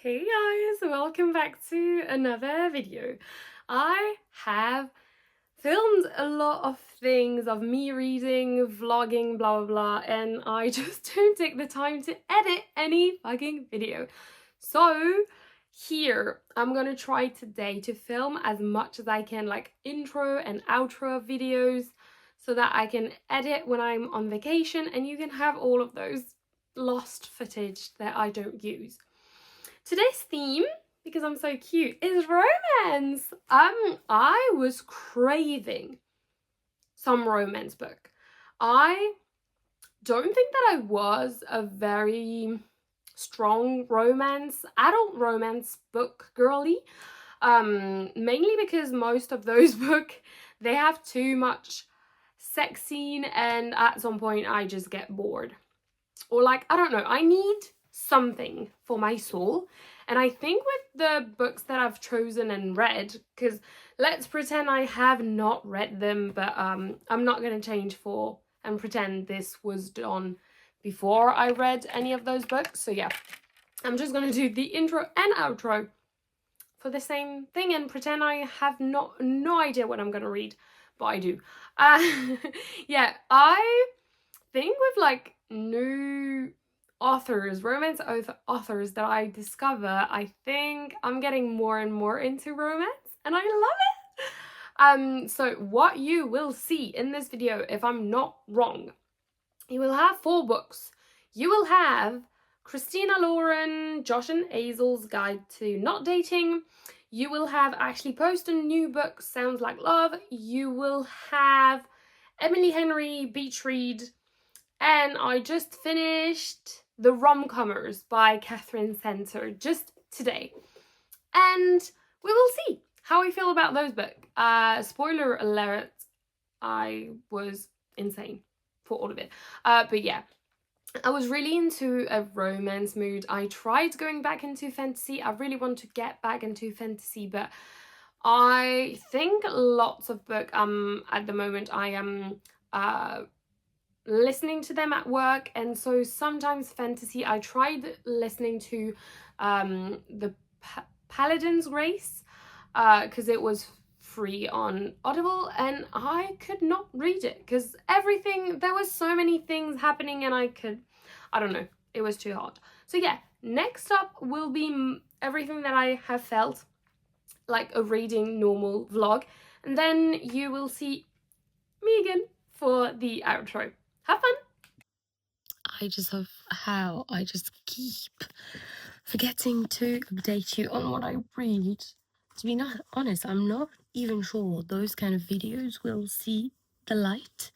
Hey guys, welcome back to another video. I have filmed a lot of things of me reading, vlogging, blah blah blah, and I just don't take the time to edit any fucking video. So here, I'm gonna try today to film as much as I can, like intro and outro videos, so that I can edit when I'm on vacation and you can have all of those lost footage that I don't use. Today's theme, because I'm so cute, is romance. I was craving some romance book. I don't think that I was a very strong adult romance book girly. Mainly because most of those books, they have too much sex scene, and at some point I just get bored. Or like, I don't know, I need something for my soul. And I think with the books that I've chosen and read, because let's pretend I have not read them, but I'm not going to change for and pretend this was done before I read any of those books. So yeah, I'm just going to do the intro and outro for the same thing and pretend I have no idea what I'm going to read, but I do. Yeah, I think with like new romance authors that I discover, I think I'm getting more and more into romance and I love it. So what you will see in this video, if I'm not wrong, you will have 4 books. You will have Christina Lauren, Josh and Hazel's Guide to Not Dating. You will have Ashley Post, a new book, Sounds Like Love. You will have Emily Henry, Beach Read. And I just finished The Rom-Commers by Katherine just today. And we will see how I feel about those books. Spoiler alert, I was insane for all of it. But yeah, I was really into a romance mood. I tried going back into fantasy. I really want to get back into fantasy, but I think lots of books at the moment I am listening to them at work, and so sometimes fantasy. I tried listening to the Paladin's Grace because it was free on Audible, and I could not read it because there was so many things happening and I don't know, it was too hard. So yeah, next up will be everything that I have felt like a reading normal vlog, and then you will see me again for the outro. Have fun! I just keep forgetting to update you on what I read. To be honest, I'm not even sure those kind of videos will see the light.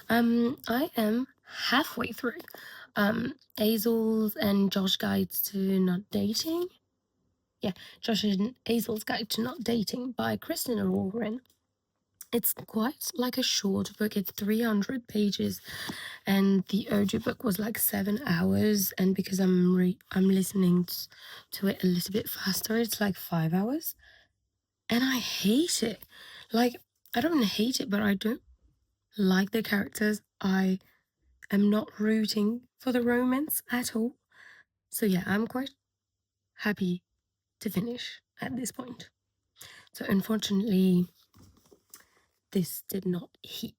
I am halfway through Hazel's and Josh Guides to Not Dating. Yeah, Josh and Hazel's Guide to Not Dating by Christina Lauren. It's quite like a short book. It's 300 pages, and the audiobook was like 7 hours. And because I'm listening to it a little bit faster, it's like 5 hours. And I hate it. Like, I don't hate it, but I don't like the characters. I am not rooting for the romance at all. So yeah, I'm quite happy to finish at this point. So unfortunately, this did not hit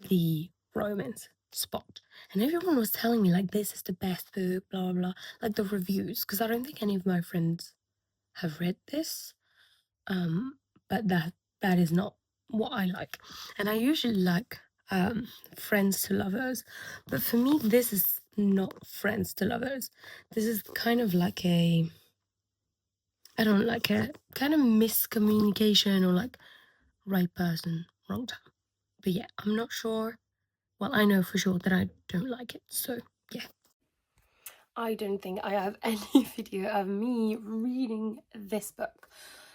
the romance spot. And everyone was telling me like, this is the best book, blah blah, like the reviews, because I don't think any of my friends have read this. But that is not what I like. And I usually like friends to lovers, but for me this is not friends to lovers. This is kind of like a kind of miscommunication, or like right person, wrong time. But yeah, I'm not sure. Well, I know for sure that I don't like it, so yeah. I don't think I have any video of me reading this book.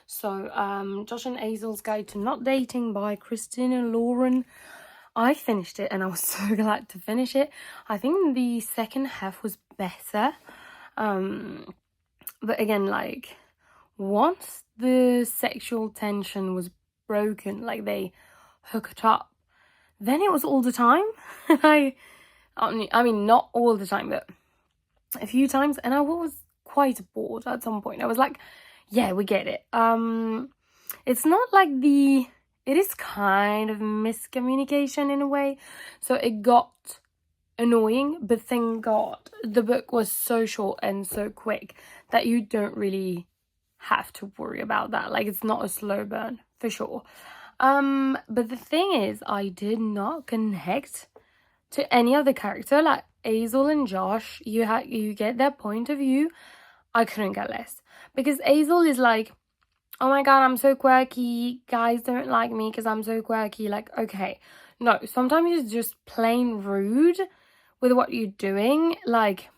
So, Josh and Hazel's Guide to Not Dating by Christina Lauren. I finished it and I was so glad to finish it. I think the second half was better. But again, like, once the sexual tension was broken, like they hooked up, then it was all the time. I mean, not all the time, but a few times, and I was quite bored at some point. I was like, yeah, we get it. It's not like it is kind of miscommunication in a way. So it got annoying, but thank God the book was so short and so quick that you don't really have to worry about that. Like, it's not a slow burn for sure. But the thing is, I did not connect to any other character. Like Hazel and Josh, you get their point of view. I couldn't get less, because Hazel is like, oh my god, I'm so quirky, guys don't like me because I'm so quirky. Like, okay, no, sometimes it's just plain rude with what you're doing. Like,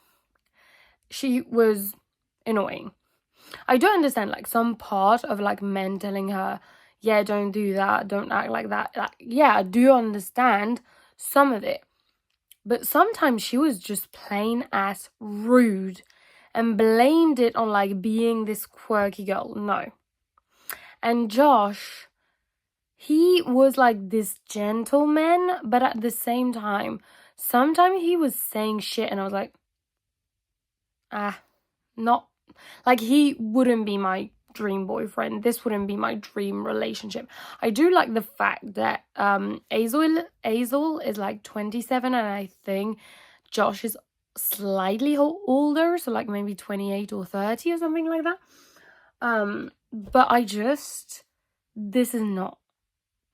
she was annoying. I don't understand, like, some part of, like, men telling her, yeah, don't do that, don't act like that. Like, yeah, I do understand some of it. But sometimes she was just plain ass rude and blamed it on, like, being this quirky girl. No. And Josh, he was, like, this gentleman, but at the same time, sometimes he was saying shit and I was like, not, like, he wouldn't be my dream boyfriend. This wouldn't be my dream relationship. I do like the fact that Hazel is like 27 and I think Josh is slightly older, so like maybe 28 or 30 or something like that. But this is not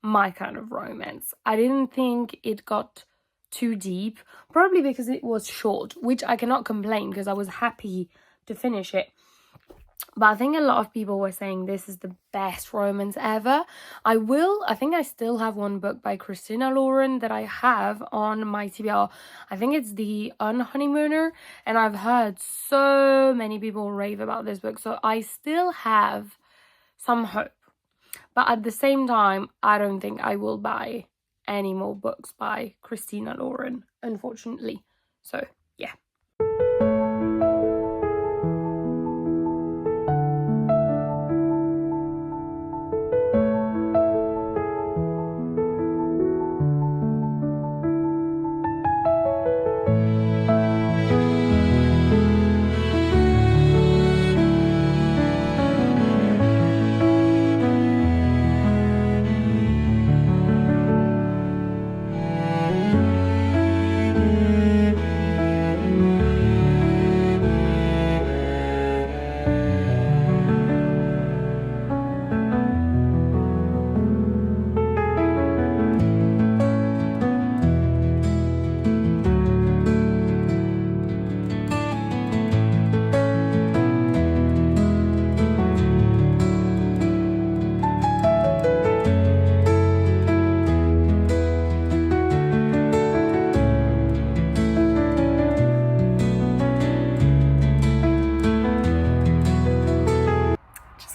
my kind of romance. I didn't think it got too deep, probably because it was short, which I cannot complain because I was happy to finish it. But I think a lot of people were saying this is the best romance ever. I think I still have one book by Christina Lauren that I have on my TBR. I think it's The Unhoneymooner, and I've heard so many people rave about this book, so I still have some hope. But at the same time, I don't think I will buy any more books by Christina Lauren, unfortunately. So, yeah.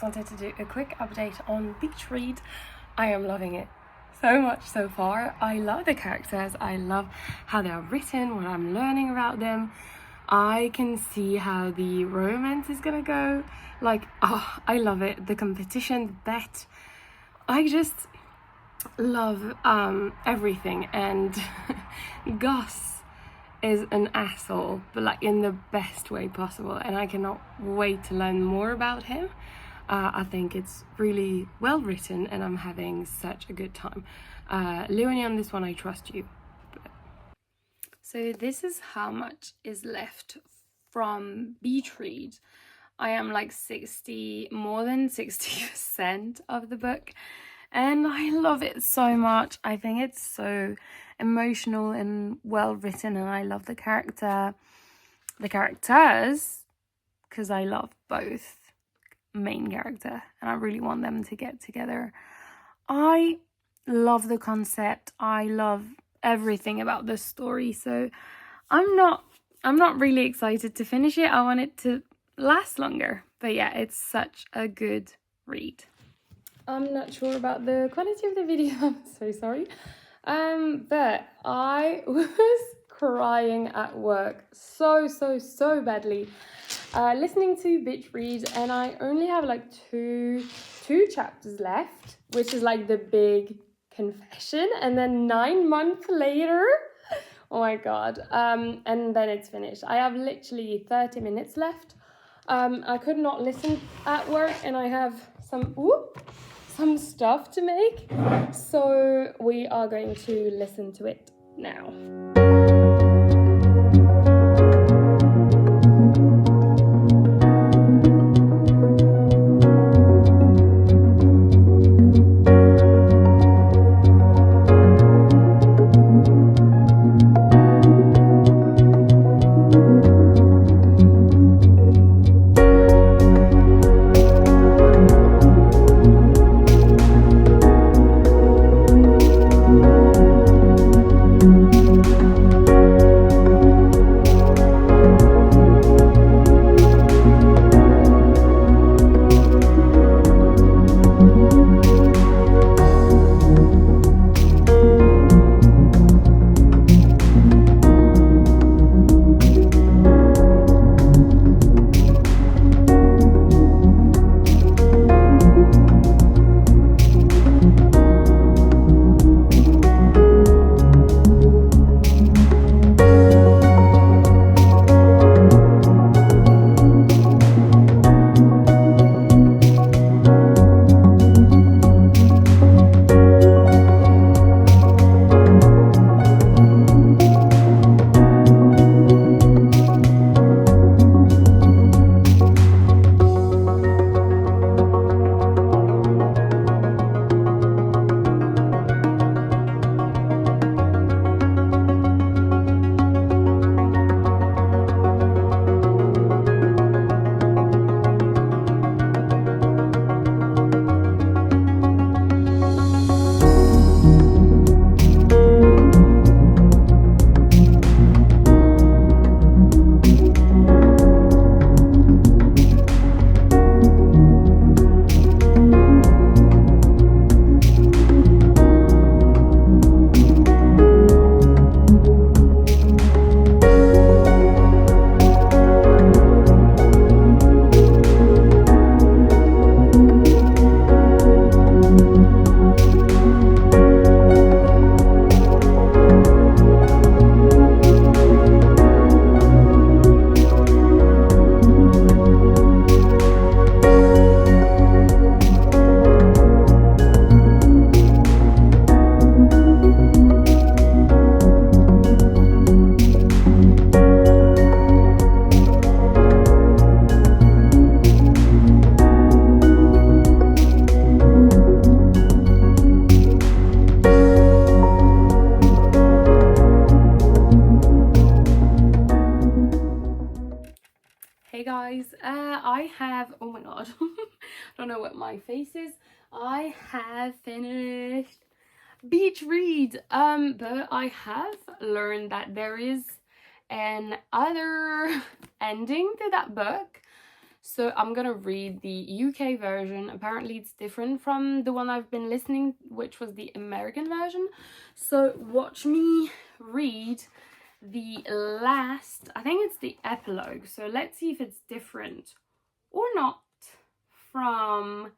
Wanted to do a quick update on Beach Read. I am loving it so much so far. I love the characters, I love how they're written, what I'm learning about them. I can see how the romance is gonna go. Like, oh, I love it. The competition, the bet. I just love everything. And Gus is an asshole, but like in the best way possible, and I cannot wait to learn more about him. I think it's really well written and I'm having such a good time. Leonie, on this one, I trust you. So this is how much is left from Beach Read. I am like more than 60% of the book, and I love it so much. I think it's so emotional and well written, and I love the characters, because I love both main character and I really want them to get together. I love the concept. I love everything about this story, so I'm not really excited to finish it. I want it to last longer, but yeah, it's such a good read. I'm not sure about the quality of the video. I'm so sorry, but I was crying at work so badly listening to Beach Read, and I only have like two chapters left, which is like the big confession, and then 9 months later, oh my god, and then it's finished. I have literally 30 minutes left I could not listen at work, and I have some stuff to make, so we are going to listen to it now. Hey guys, I have, oh my god, I don't know what my face is. I have finished Beach Read, but I have learned that there is an other ending to that book. So I'm gonna read the UK version. Apparently it's different from the one I've been listening, which was the American version. So watch me read the last, I think it's the epilogue. So let's see if it's different or not from,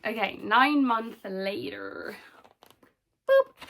okay, 9 months later. Boop.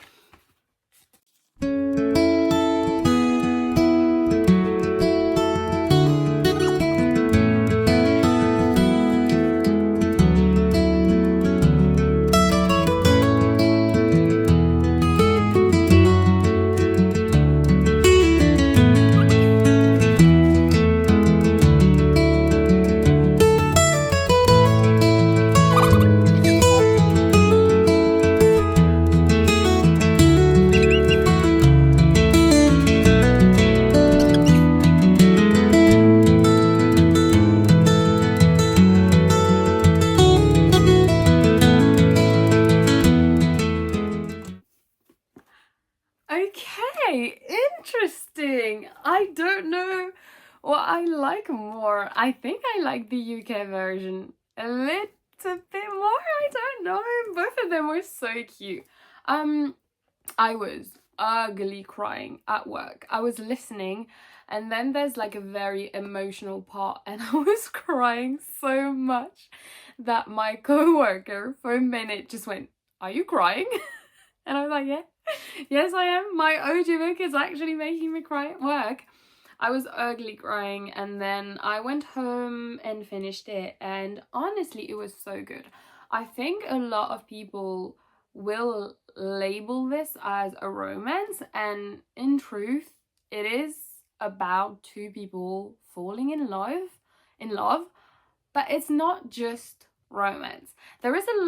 Okay, interesting. I don't know what I like more. I think I like the UK version a little bit more. I don't know. Both of them were so cute. I was ugly crying at work. I was listening, and then there's like a very emotional part, and I was crying so much that my co-worker for a minute just went, "Are you crying?" And I was like, "Yeah, yes I am. My OG book is actually making me cry at work." I was ugly crying, and then I went home and finished it, and honestly it was so good. I think a lot of people will label this as a romance, and in truth it is about two people falling in love, but it's not just romance. There is a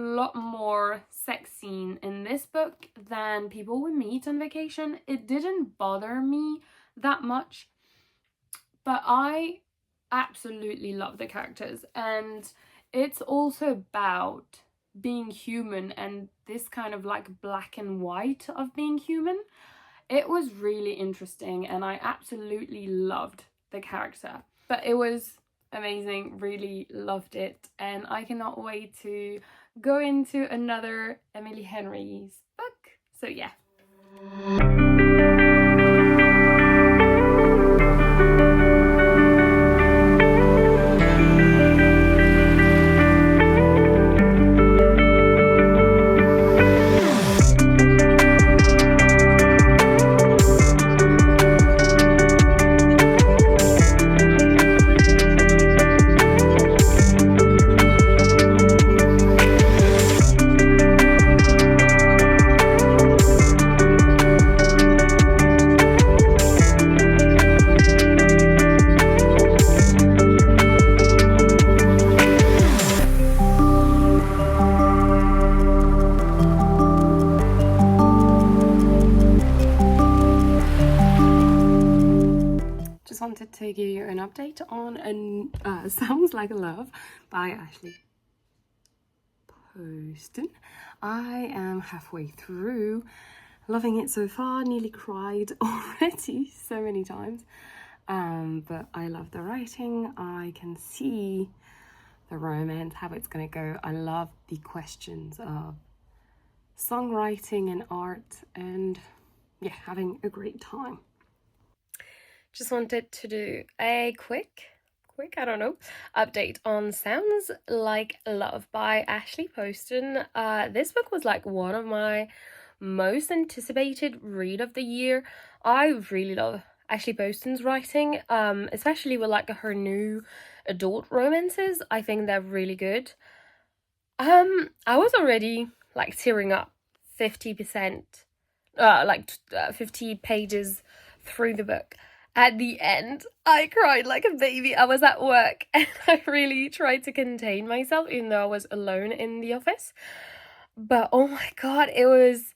lot more sex scene in this book than people would meet on vacation. It didn't bother me that much, but I absolutely love the characters, and it's also about being human and this kind of like black and white of being human. It was really interesting, and I absolutely loved the character. But it was amazing, really loved it, and I cannot wait to go into another Emily Henry's book. So yeah. Wanted to give you an update on Sounds Like a Love by Ashley Poston. I am halfway through, loving it so far, nearly cried already so many times, but I love the writing. I can see the romance, how it's gonna go. I love the questions of songwriting and art, and yeah, having a great time. Just wanted to do a quick, I don't know, update on Sounds Like Love by Ashley Poston. This book was like one of my most anticipated read of the year. I really love Ashley Poston's writing, especially with like her new adult romances. I think they're really good. I was already like tearing up 50%, 50 pages through the book. At the end, I cried like a baby. I was at work and I really tried to contain myself, even though I was alone in the office. But oh my god, it was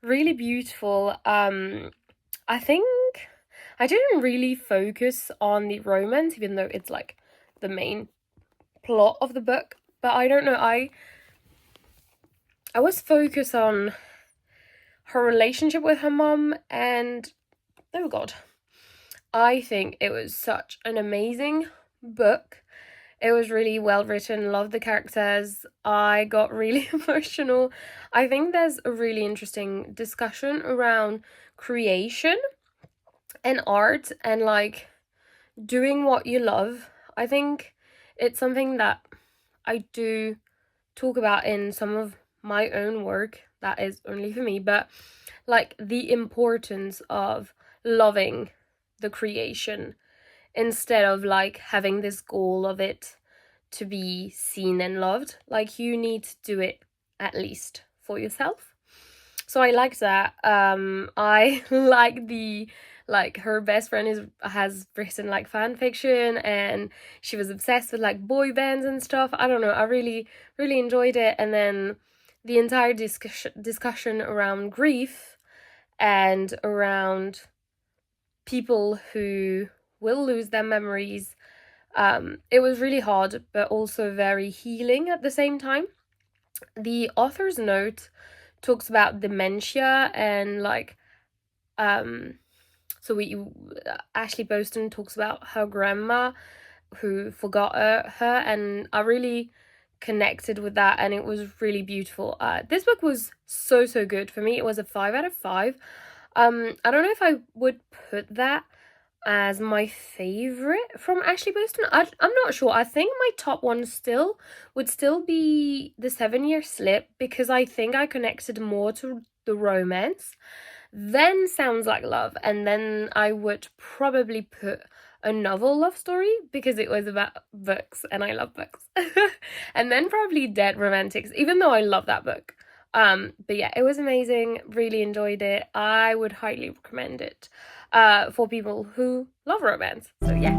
really beautiful. I think I didn't really focus on the romance, even though it's like the main plot of the book. But I don't know, I was focused on her relationship with her mom, and oh god, I think it was such an amazing book. It was really well written, loved the characters. I got really emotional. I think there's a really interesting discussion around creation and art and like doing what you love. I think it's something that I do talk about in some of my own work that is only for me, but like the importance of loving the creation instead of like having this goal of it to be seen and loved. Like you need to do it at least for yourself. So I liked that. I like the like her best friend has written like fan fiction, and she was obsessed with like boy bands and stuff. I don't know, I really enjoyed it. And then the entire discussion around grief and around people who will lose their memories. It was really hard, but also very healing at the same time. The author's note talks about dementia and like, Ashley Poston talks about her grandma who forgot her, and I really connected with that, and it was really beautiful. This book was so good for me. It was a 5 out of 5. I don't know if I would put that as my favorite from Ashley Poston. I'm not sure. I think my top one would still be The 7 Year Slip, because I think I connected more to the romance then Sounds Like Love, and then I would probably put a novel love story because it was about books and I love books. And then probably Dead Romantics, even though I love that book. But yeah, it was amazing, really enjoyed it. I would highly recommend it for people who love romance. So yeah.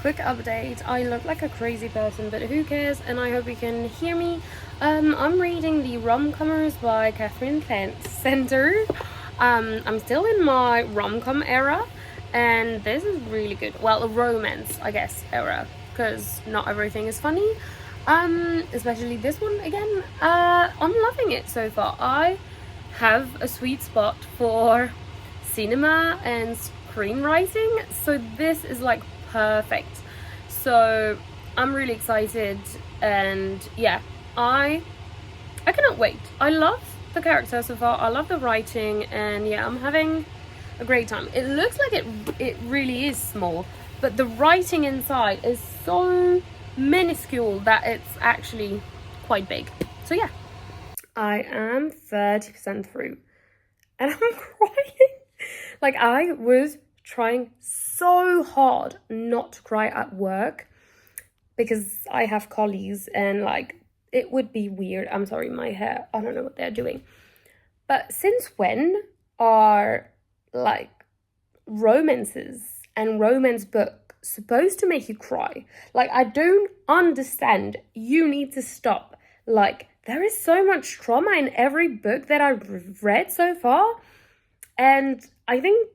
Quick update, I look like a crazy person, but who cares, and I hope you can hear me. I'm reading the Rom-Commers by Katherine Center. I'm still in my rom-com era, and this is really good. Well, a romance, I guess, era, because not everything is funny. Especially this one again. I'm loving it so far. I have a sweet spot for cinema and screenwriting, so this is like perfect. So I'm really excited, and yeah, I cannot wait. I love the characters so far, I love the writing, and yeah, I'm having a great time. It looks like it really is small, but the writing inside is so minuscule that it's actually quite big. So yeah, I am 30% through and I'm crying. Like, I was trying so hard not to cry at work because I have colleagues and like it would be weird. I'm sorry, my hair, I don't know what they're doing. But since when are like romances and romance books supposed to make you cry? Like, I don't understand. You need to stop. Like, there is so much trauma in every book that I've read so far. And I think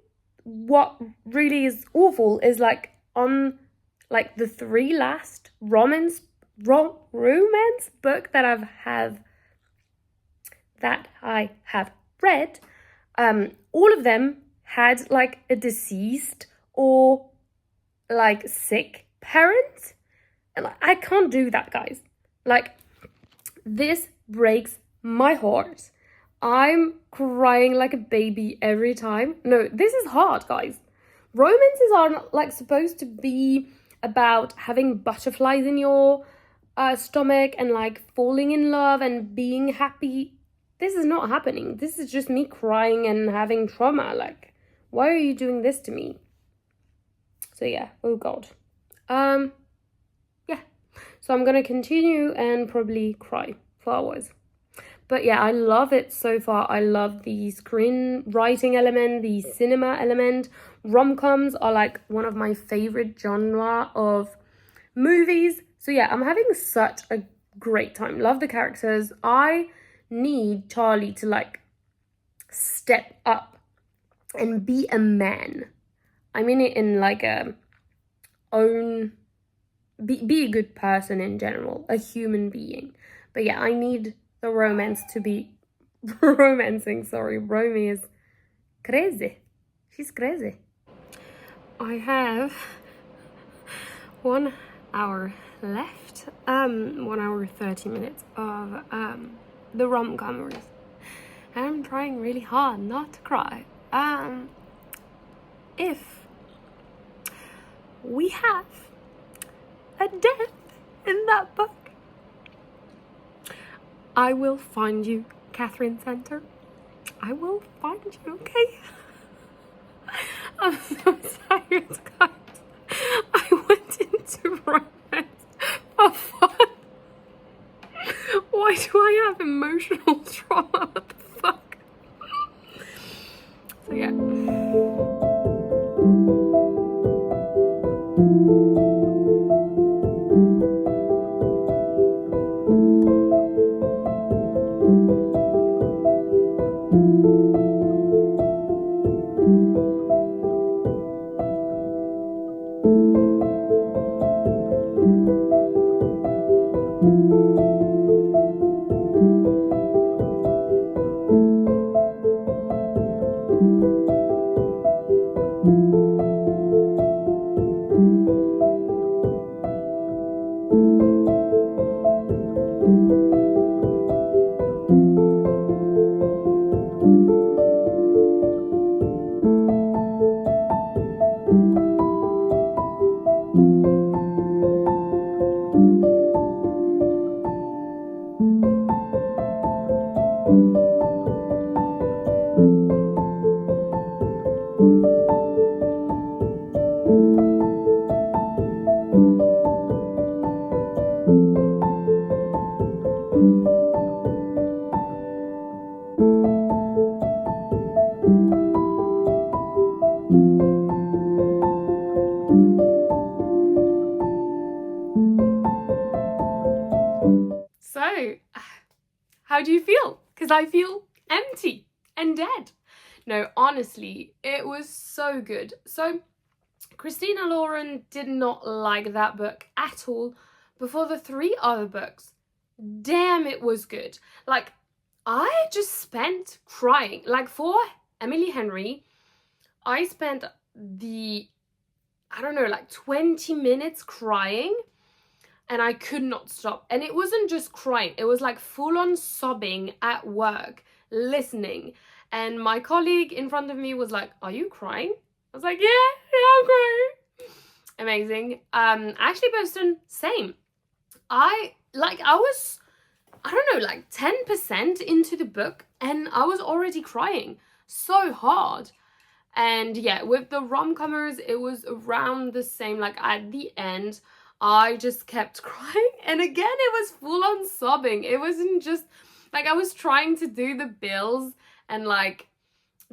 what really is awful is like on like the 3 last romance book that I have read, all of them had like a deceased or like sick parent, and I can't do that, guys. Like, this breaks my heart. I'm crying like a baby every time. No, this is hard, guys. Romances are like supposed to be about having butterflies in your stomach and like falling in love and being happy. This is not happening. This is just me crying and having trauma. Like, why are you doing this to me? So yeah, oh god. Yeah. So I'm gonna continue and probably cry for hours. But yeah, I love it so far. I love the screenwriting element, the cinema element. Rom-coms are like one of my favorite genre of movies. So yeah, I'm having such a great time. Love the characters. I need Charlie to like step up and be a man. I mean it in like a be a good person in general, a human being. But yeah, I need the romance to be romancing. Sorry, Romy is crazy. She's crazy. I have 1 hour left. 1 hour 30 minutes of the rom-commers. And I'm trying really hard not to cry. If we have a death in that book, I will find you, Katherine Center. I will find you, okay? I'm so tired, guys. I went into romance for fun. Why do I have emotional trauma? What the fuck? So yeah. So, how do you feel? Because I feel empty and dead. No, honestly, it was so good. So, Christina Lauren did not like that book at all before the 3 other books. Damn, it was good. Like, I just spent crying. Like, for Emily Henry, I spent I don't know, like 20 minutes crying, and I could not stop. And it wasn't just crying, it was like full on sobbing at work, listening. And my colleague in front of me was like, "Are you crying?" I was like, yeah, I'm crying. Amazing. Ashley Poston, same. I was, I don't know, like 10% into the book and I was already crying so hard. And yeah, with the rom-comers, it was around the same. Like at the end, I just kept crying. And again, it was full on sobbing. It wasn't just like I was trying to do the bills and like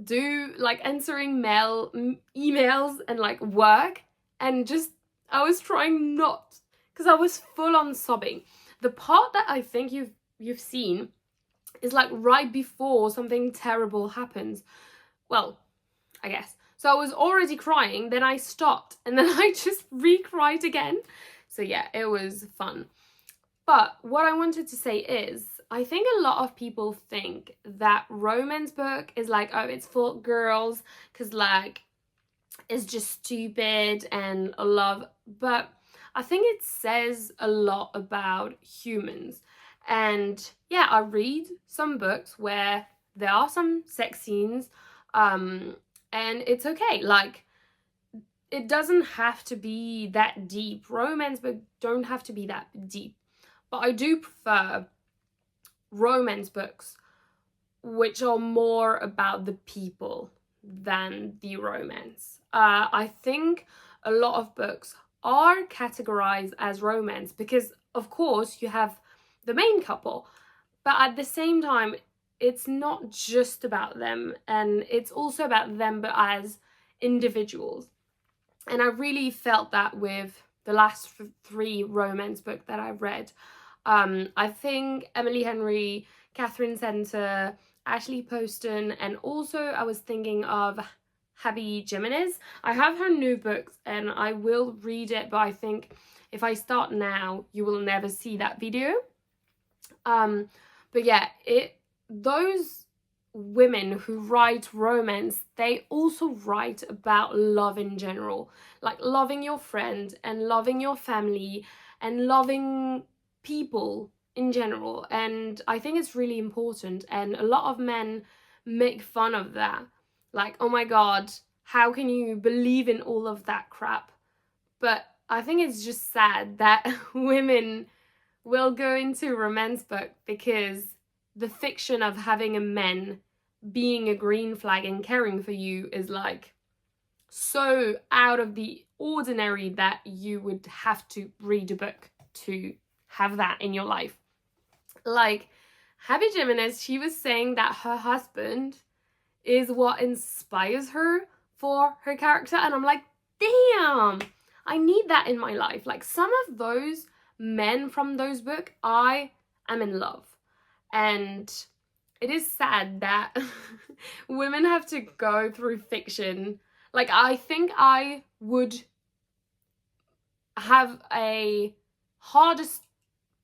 do like answering emails and like work, and just I was trying not, because I was full on sobbing. The part that I think you've seen is like right before something terrible happens. Well, I guess. So I was already crying, then I stopped, and then I just re-cried again. So yeah, it was fun. But what I wanted to say is, I think a lot of people think that romance book is like, oh, it's for girls, because like, it's just stupid and love. But I think it says a lot about humans. And yeah, I read some books where there are some sex scenes, and it's okay. Like, it doesn't have to be that deep. Romance books don't have to be that deep. But I do prefer romance books which are more about the people than the romance. I think a lot of books are categorized as romance because, of course, you have the main couple, but at the same time, it's not just about them, and it's also about them but as individuals. And I really felt that with the last 3 romance books that I've read. I think Emily Henry, Katherine Center, Ashley Poston, and also I was thinking of Abby Jimenez. I have her new books and I will read it, but I think if I start now, you will never see that video. But yeah, those women who write romance, they also write about love in general, like loving your friend and loving your family and loving people in general. And I think it's really important, and a lot of men make fun of that, like, oh my god, how can you believe in all of that crap? But I think it's just sad that women will go into romance book because the fiction of having a man being a green flag and caring for you is like so out of the ordinary that you would have to read a book to have that in your life. Like Abby Jimenez, she was saying that her husband is what inspires her for her character, and I'm like, damn, I need that in my life. Like some of those men from those books, I am in love. And it is sad that women have to go through fiction. Like, I think I would have a hardest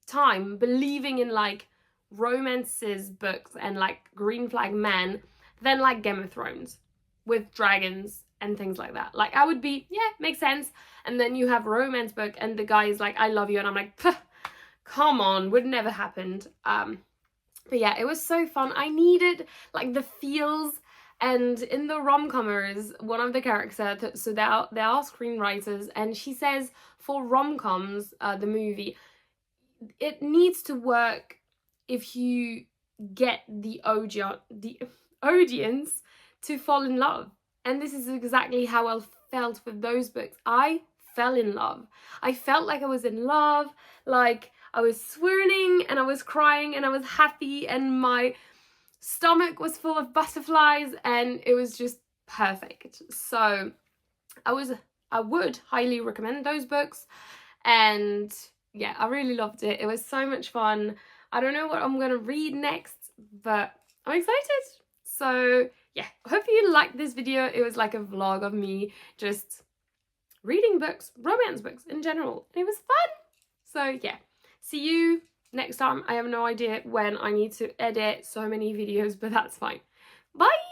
time believing in like romances books and like green flag men than like Game of Thrones with dragons and things like that. Like I would be, yeah, makes sense. And then you have a romance book and the guy is like, I love you, and I'm like, come on, would never happened. But yeah, it was so fun. I needed like the feels. And in the rom-commers, one of the characters, so they are screenwriters, and she says for rom-coms, the movie, it needs to work if you get the audience to fall in love. And this is exactly how I felt with those books. I fell in love. I felt like I was in love, like I was swooning and I was crying and I was happy and my stomach was full of butterflies and it was just perfect. So I would highly recommend those books, and yeah, I really loved it. It was so much fun. I don't know what I'm gonna read next, but I'm excited. So yeah, I hope you liked this video. It was like a vlog of me just reading books, romance books in general. It was fun. So yeah, see you next time. I have no idea when I need to edit so many videos, but that's fine. Bye!